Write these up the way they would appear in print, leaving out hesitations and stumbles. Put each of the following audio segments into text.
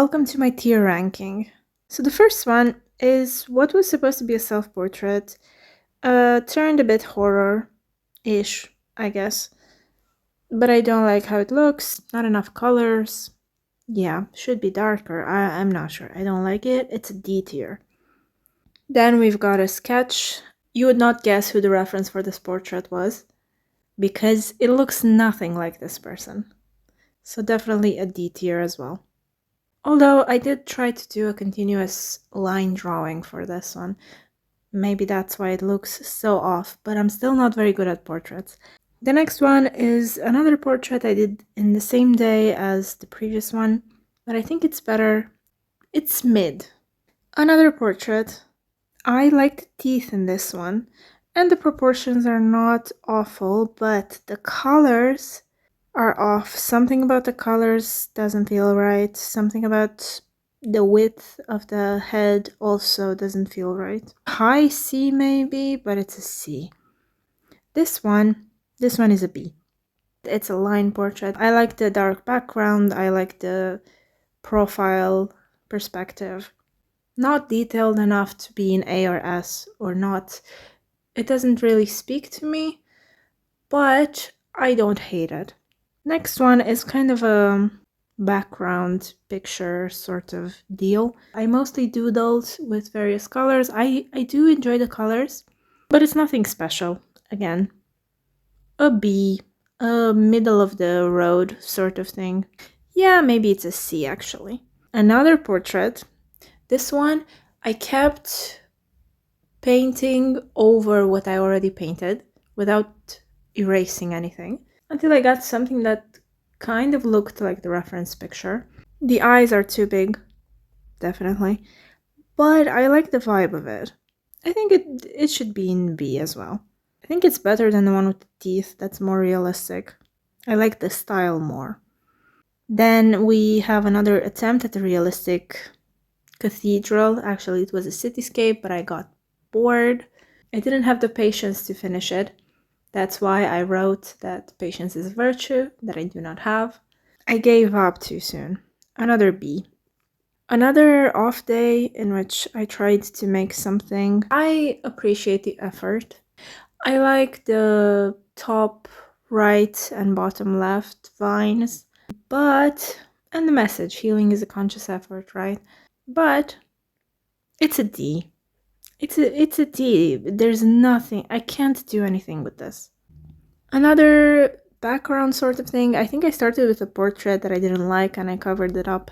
welcome to my tier ranking. So the first one is what was supposed to be a self-portrait, turned a bit horror-ish, I guess. But I don't like how it looks, not enough colors. Yeah, should be darker, I'm not sure. I don't like it, it's a D tier. Then we've got a sketch. You would not guess who the reference for this portrait was, because it looks nothing like this person. So definitely a D tier as well. Although I did try to do a continuous line drawing for this one. Maybe that's why it looks so off, but I'm still not very good at portraits. The next one is another portrait I did in the same day as the previous one, but I think it's better. It's mid. Another portrait. I like the teeth in this one, and the proportions are not awful, but the colors are off. Something about the colors doesn't feel right. Something about the width of the head also doesn't feel right. High C maybe, but it's a C. This one is a B. It's a line portrait. I like the dark background. I like the profile perspective. Not detailed enough to be an A or S or not. It doesn't really speak to me, but I don't hate it. Next one is kind of a background picture sort of deal. I mostly doodled with various colors. I do enjoy the colors, but it's nothing special. Again, a B, a middle of the road sort of thing. Yeah, maybe it's a C actually. Another portrait. This one I kept painting over what I already painted without erasing anything, until I got something that kind of looked like the reference picture. The eyes are too big, definitely, but I like the vibe of it. I think it should be in B as well. I think it's better than the one with the teeth, that's more realistic. I like the style more. Then we have another attempt at a realistic cathedral. Actually, it was a cityscape, but I got bored. I didn't have the patience to finish it. That's why I wrote that patience is a virtue that I do not have. I gave up too soon. Another B. Another off day in which I tried to make something. I appreciate the effort. I like the top right and bottom left vines, and the message, healing is a conscious effort, right? But it's a D. It's a D. There's nothing, I can't do anything with this. Another background sort of thing. I think I started with a portrait that I didn't like and I covered it up.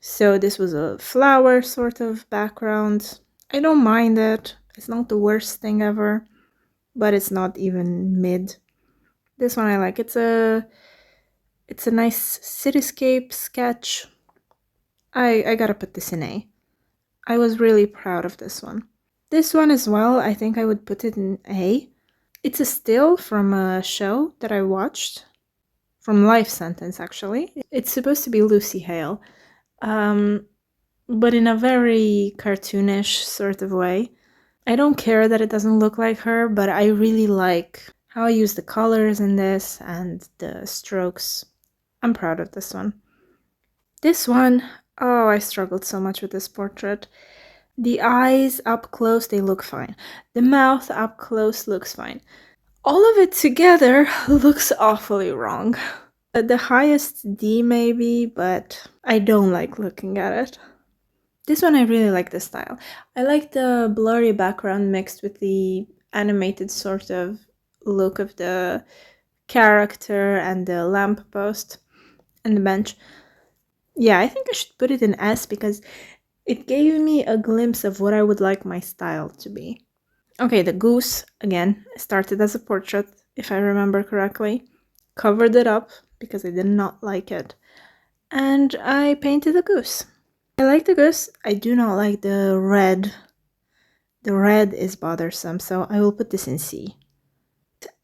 So this was a flower sort of background. I don't mind it. It's not the worst thing ever, but it's not even mid. This one I like. It's a nice cityscape sketch. I gotta put this in A. I was really proud of this one. This one as well, I think I would put it in A. It's a still from a show that I watched, from Life Sentence actually. It's supposed to be Lucy Hale, but in a very cartoonish sort of way. I don't care that it doesn't look like her, but I really like how I use the colors in this and the strokes. I'm proud of this one. This one, oh, I struggled so much with this portrait. The eyes up close, they look fine. The mouth up close looks fine. All of it together looks awfully wrong. The highest D maybe, but I don't like looking at it. This one I really like the style. I like the blurry background mixed with the animated sort of look of the character and the lamppost and the bench. Yeah, I think I should put it in S because it gave me a glimpse of what I would like my style to be. Okay, the goose, again, started as a portrait, if I remember correctly. Covered it up because I did not like it. And I painted the goose. I like the goose. I do not like the red. The red is bothersome, so I will put this in C.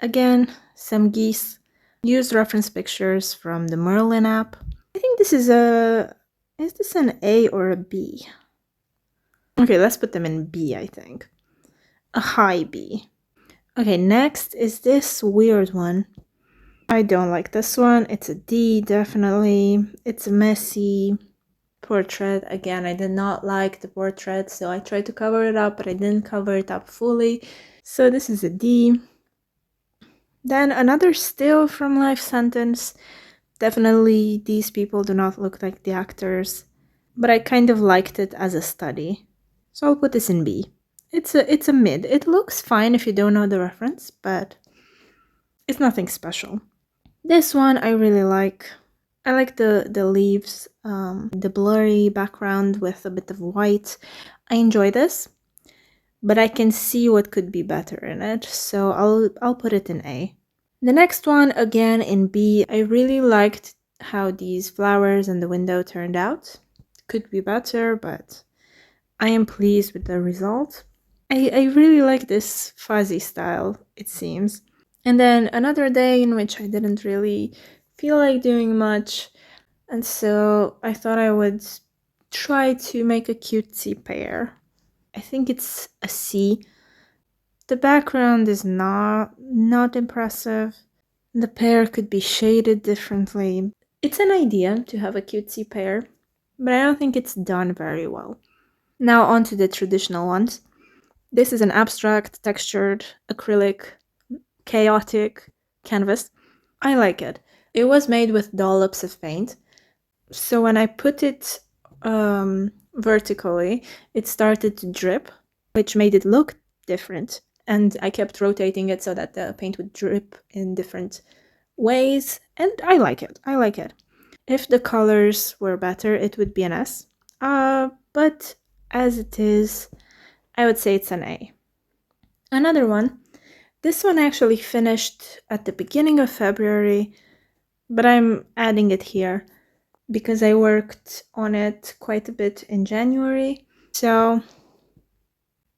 Again, some geese. Used reference pictures from the Merlin app. I think this is a... Is this an A or a B? Okay, let's put them in B, I think. A high B. Okay, next is this weird one. I don't like this one. It's a D, definitely. It's messy. portrait. Again, I did not like the portrait, so I tried to cover it up, but I didn't cover it up fully. So this is a D. Then another still from Life Sentence. Definitely these people do not look like the actors, but I kind of liked it as a study. So I'll put this in B. It's a mid. It looks fine if you don't know the reference, but it's nothing special. This one I really like. I like the leaves, the blurry background with a bit of white. I enjoy this, but I can see what could be better in it, so I'll put it in A. The next one, again in B, I really liked how these flowers and the window turned out. Could be better, but I am pleased with the result. I really like this fuzzy style, it seems. And then another day in which I didn't really feel like doing much, and so I thought I would try to make a cutesy pear. I think it's a C. The background is not impressive. The pear could be shaded differently. It's an idea to have a cutesy pear, but I don't think it's done very well. Now on to the traditional ones. This is an abstract, textured, acrylic, chaotic canvas. I like it. It was made with dollops of paint. So when I put it vertically, it started to drip, which made it look different. And I kept rotating it so that the paint would drip in different ways. And I like it. I like it. If the colors were better, it would be an S. But as it is, I would say it's an A. Another one. This one actually finished at the beginning of February, but I'm adding it here because I worked on it quite a bit in January. So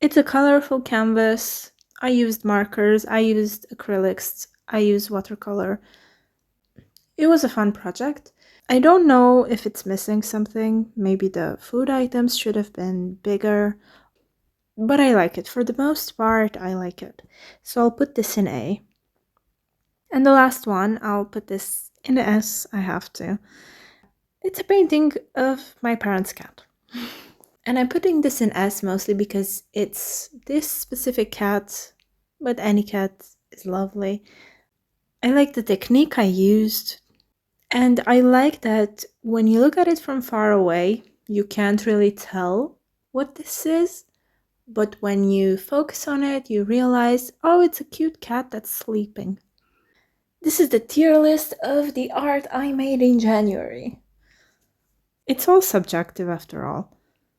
it's a colorful canvas. I used markers, I used acrylics, I used watercolor. It was a fun project. I don't know if it's missing something. Maybe the food items should have been bigger, but I like it. For the most part, I like it. So I'll put this in A. And the last one, I'll put this in S. I have to. It's a painting of my parents' cat. And I'm putting this in S mostly because it's this specific cat, but any cat is lovely. I like the technique I used, and I like that when you look at it from far away, you can't really tell what this is, but when you focus on it, you realize, oh, it's a cute cat that's sleeping. This is the tier list of the art I made in January. It's all subjective after all.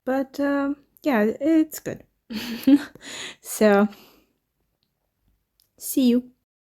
But yeah, it's good. So, see you.